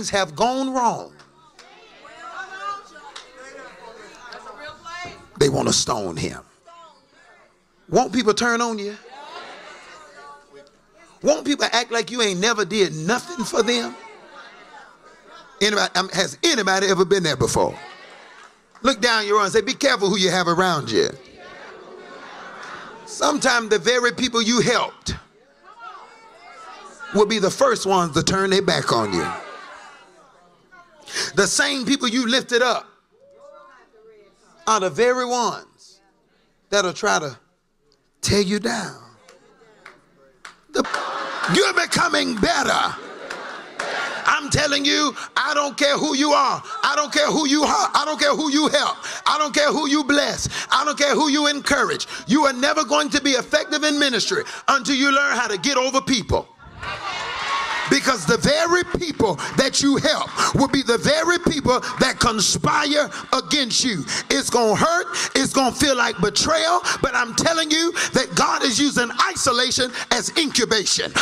things have gone wrong, they want to stone him. Won't people turn on you? Won't people act like you ain't never did nothing for them? Anybody, has anybody ever been there before? Look down your row and say, be careful who you have around you. Sometimes the very people you helped will be the first ones to turn their back on you. The same people you lifted up are the very ones that'll try to tear you down. You're becoming better. I'm telling you, I don't care who you are. I don't care who you are. I don't care who you help. I don't care who you bless. I don't care who you encourage. You are never going to be effective in ministry until you learn how to get over people. Because the very people that you help will be the very people that conspire against you. It's going to hurt. It's going to feel like betrayal. But I'm telling you that God is using isolation as incubation.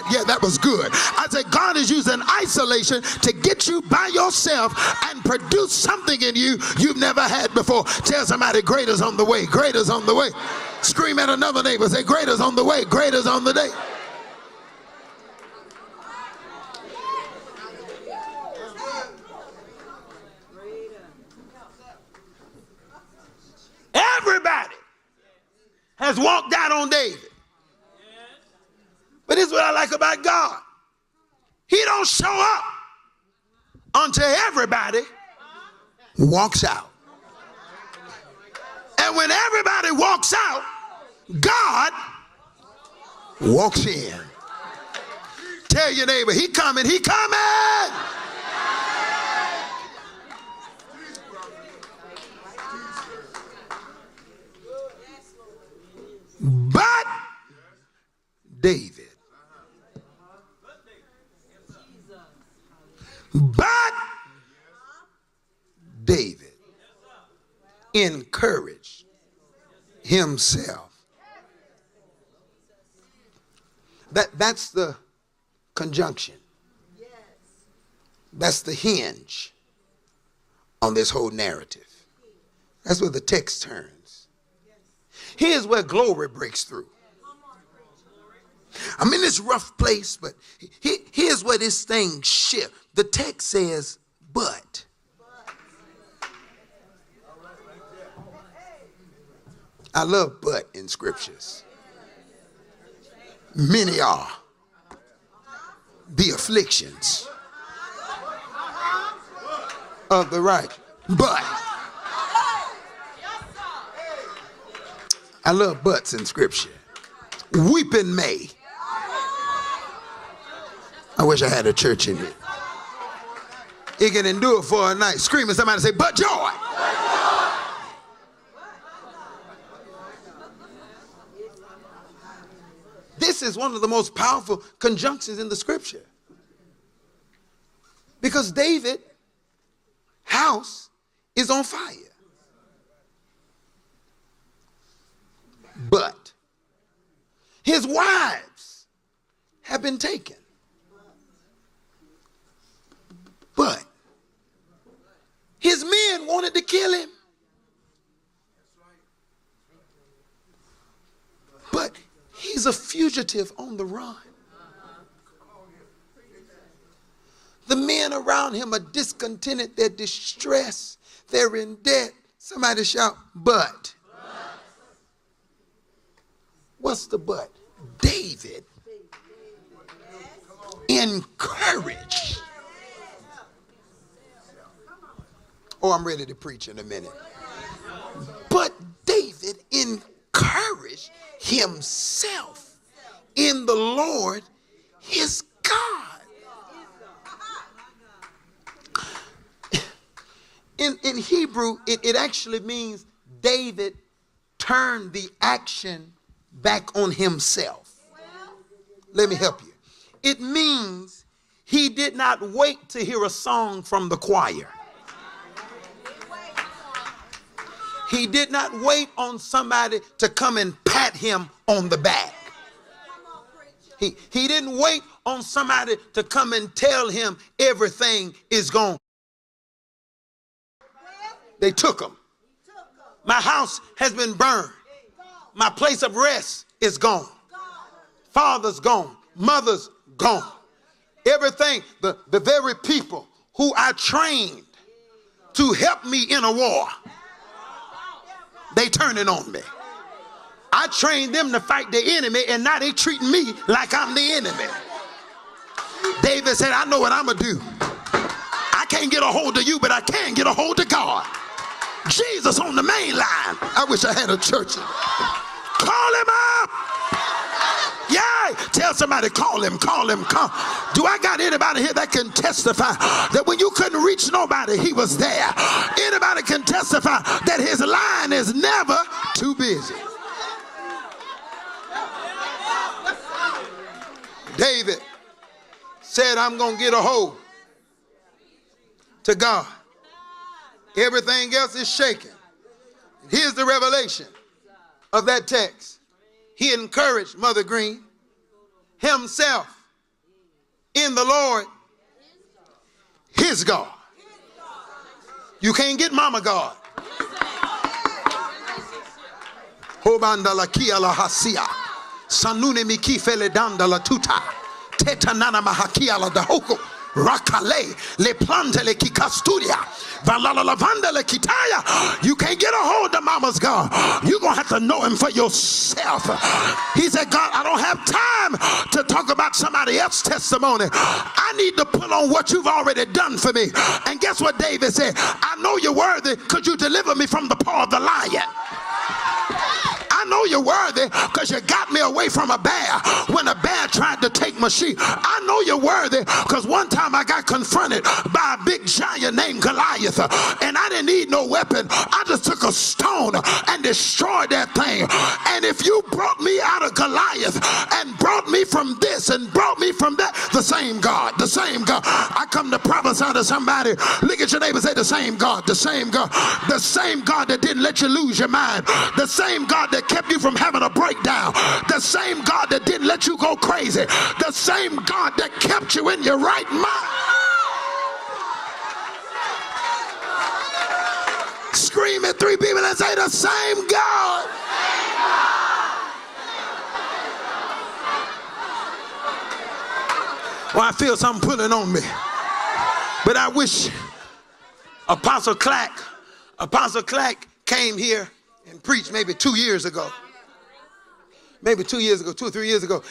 Yeah, that was good. I said God is using isolation to get you by yourself and produce something in you you've never had before. Tell somebody, greater's on the way. Greater's on the way. Scream at another neighbor. Say, greater's on the way. Greater's on the day. Everybody has walked out on David. But this is what I like about God. He don't show up until everybody walks out. And when everybody walks out, God walks in. Tell your neighbor, he coming, he coming. But David. But David encouraged himself. That's the conjunction. That's the hinge on this whole narrative. That's where the text turns. Here's where glory breaks through. I'm in this rough place, but here's where this thing shifts. The text says, but. I love but in scriptures. Many are the afflictions of the righteous. But. I love buts in scripture. Weeping may. I wish I had a church in it. It can endure for a night. Screaming, somebody say, but joy. This is one of the most powerful conjunctions in the scripture. Because David's house is on fire. But his wives have been taken. But his men wanted to kill him. But he's a fugitive on the run. The men around him are discontented. They're distressed. They're in debt. Somebody shout, but. What's the but? David encouraged. Oh, I'm ready to preach in a minute. But David encouraged himself in the Lord his God. In Hebrew, it actually means David turned the action back on himself. Let me help you. It means he did not wait to hear a song from the choir. He did not wait on somebody to come and pat him on the back. He didn't wait on somebody to come and tell him everything is gone. They took him. My house has been burned. My place of rest is gone. Father's gone. Mother's gone. Everything, the very people who I trained to help me in a war, they turning on me. I trained them to fight the enemy, and now they treating me like I'm the enemy. David said, I know what I'm going to do. I can't get a hold of you, but I can get a hold of God. Jesus on the main line. I wish I had a church. Call him up. Yeah. Tell somebody, call him, call him, call. Do I got anybody here that can testify that when you couldn't reach nobody, he was there? Anybody can testify that his line is never too busy? David said, I'm going to get a hold to God. Everything else is shaken. Here's the revelation of that text. He encouraged Mother Green himself in the Lord, his God. You can't get Mama God. Sanune miki fele danda la tuta. Teta nana mahakia la dahoko. Rakale le plante le kikasturia. Valala lavanda le kitaya. You can't get a hold of Mama's God. You're going to have to know him for yourself. He said, God, I don't have time to talk about somebody else's testimony. I need to pull on what you've already done for me. And guess what David said? I know you're worthy. Could you deliver me from the paw of the lion? I know you're worthy because you got me away from a bear when a bear tried to take my sheep. I know you're worthy because one time I got confronted by a big giant named Goliath, and I didn't need no weapon. I just took a stone and destroyed that thing. And if you brought me out of Goliath and brought me from this and brought me from that, the same God, the same God. I come to prophesy to somebody. Look at your neighbor and say, the same God, the same God, the same God that didn't let you lose your mind, the same God that kept you from having a breakdown, the same God that didn't let you go crazy, the same God that kept you in your right mind. Scream at three people and say, the same God. Well, I feel something pulling on me, but I wish Apostle Clack came here and preached maybe 2 years ago. Maybe 2 years ago, 2 or 3 years ago.